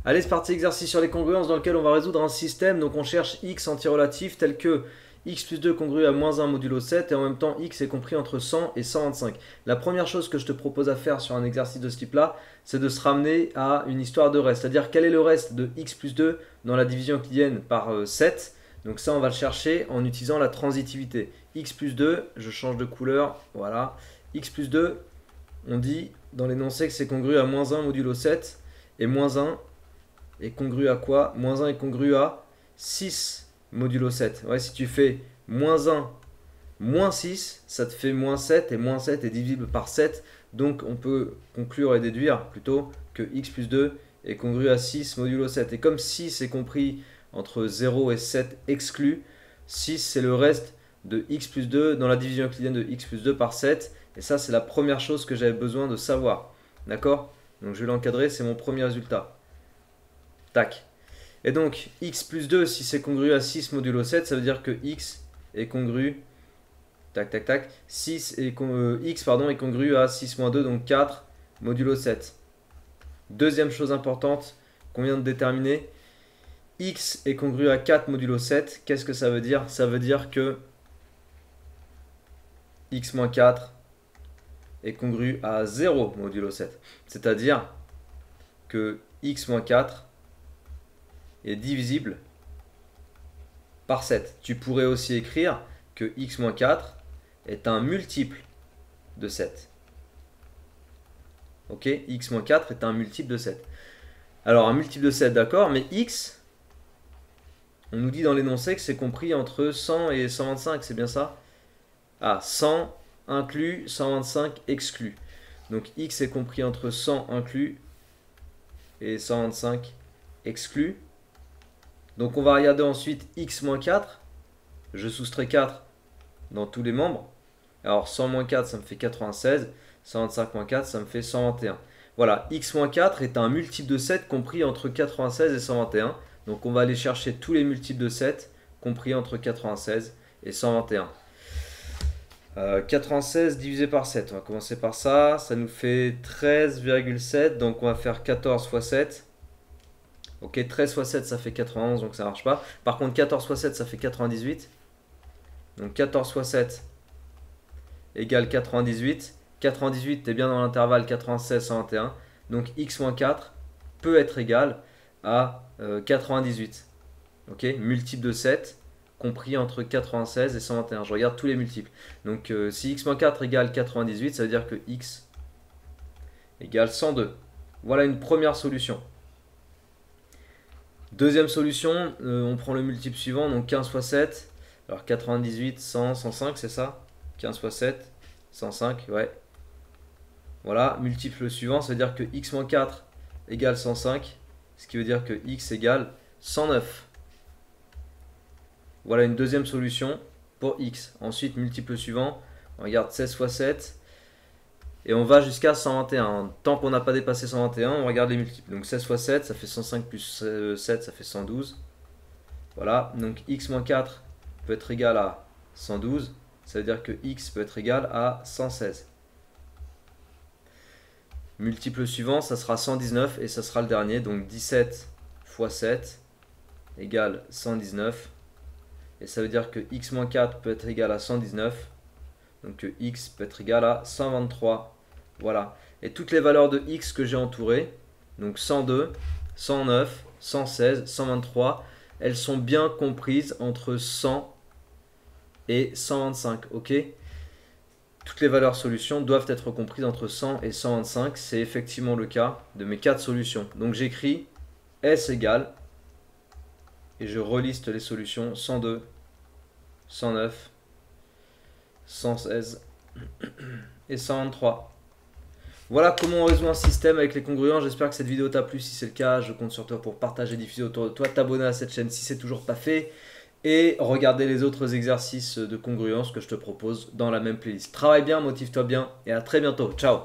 Allez, c'est parti, exercice sur les congruences dans lequel on va résoudre un système. Donc on cherche x antirelatif tel que x plus 2 congru à moins 1 modulo 7 et en même temps x est compris entre 100 et 125. La première chose que je te propose à faire sur un exercice de ce type-là, c'est de se ramener à une histoire de reste. C'est-à-dire quel est le reste de x plus 2 dans la division euclidienne par 7. Donc ça, on va le chercher en utilisant la transitivité. X plus 2, je change de couleur, voilà. X plus 2, on dit dans l'énoncé que c'est congru à moins 1 modulo 7 et moins 1 est congru à quoi? Moins 1 est congru à 6 modulo 7. Ouais, si tu fais moins 1, moins 6, ça te fait moins 7 et moins 7 est divisible par 7. Donc on peut conclure et déduire plutôt que x plus 2 est congru à 6 modulo 7. Et comme 6 est compris entre 0 et 7 exclus, 6 c'est le reste de x plus 2 dans la division euclidienne de x plus 2 par 7. Et ça, c'est la première chose que j'avais besoin de savoir. D'accord? Donc je vais l'encadrer, c'est mon premier résultat. Tac. Et donc, x plus 2, si c'est congru à 6 modulo 7, ça veut dire que x est congru. Tac, tac, tac. X pardon, est congru à 6 moins 2, donc 4 modulo 7. Deuxième chose importante qu'on vient de déterminer. X est congru à 4 modulo 7. Qu'est-ce que ça veut dire? Ça veut dire que x moins 4 est congru à 0 modulo 7. C'est-à-dire que x moins 4 est divisible par 7. Tu pourrais aussi écrire que x moins 4 est un multiple de 7. Ok, x moins 4 est un multiple de 7. Alors un multiple de 7, d'accord, mais x, on nous dit dans l'énoncé que c'est compris entre 100 et 125, c'est bien ça? Ah, 100 inclus, 125 exclus. Donc x est compris entre 100 inclus et 125 exclus. Donc on va regarder ensuite x moins 4. Je soustrais 4 dans tous les membres. Alors 100 moins 4, ça me fait 96. 125 moins 4, ça me fait 121. Voilà, x moins 4 est un multiple de 7 compris entre 96 et 121. Donc on va aller chercher tous les multiples de 7 compris entre 96 et 121. 96 divisé par 7, on va commencer par ça. Ça nous fait 13,7. Donc on va faire 14 fois 7. Ok, 13 fois 7, ça fait 91, donc ça marche pas. Par contre, 14 fois 7, ça fait 98. Donc 14 fois 7 égale 98. 98, t'es bien dans l'intervalle 96-121. Donc x moins 4 peut être égal à 98. Ok, multiple de 7 compris entre 96 et 121. Je regarde tous les multiples. Donc si x moins 4 égale 98, ça veut dire que x égale 102. Voilà une première solution. Deuxième solution, on prend le multiple suivant, donc 15 fois 7. Alors 98, 100, 105, c'est ça? 15 fois 7, 105, ouais. Voilà, multiple suivant, ça veut dire que x moins 4 égale 105, ce qui veut dire que x égale 109. Voilà une deuxième solution pour x. Ensuite, multiple suivant, on regarde 16 fois 7, et on va jusqu'à 121. Tant qu'on n'a pas dépassé 121, on regarde les multiples. Donc 16 fois 7, ça fait 105 plus 7, ça fait 112. Voilà, donc x moins 4 peut être égal à 112. Ça veut dire que x peut être égal à 116. Multiple suivant, ça sera 119 et ça sera le dernier. Donc 17 fois 7 égale 119. Et ça veut dire que x moins 4 peut être égal à 119. Donc que x peut être égal à 123. Voilà. Et toutes les valeurs de x que j'ai entourées, donc 102, 109, 116, 123, elles sont bien comprises entre 100 et 125. Ok? Toutes les valeurs solutions doivent être comprises entre 100 et 125. C'est effectivement le cas de mes 4 solutions. Donc j'écris S égale, et je reliste les solutions 102, 109, 116 et 123. Voilà comment on résout un système avec les congruents. J'espère que cette vidéo t'a plu. Si c'est le cas, je compte sur toi pour partager, diffuser autour de toi, t'abonner à cette chaîne si c'est toujours pas fait et regarder les autres exercices de congruence que je te propose dans la même playlist. Travaille bien, motive-toi bien et à très bientôt. Ciao!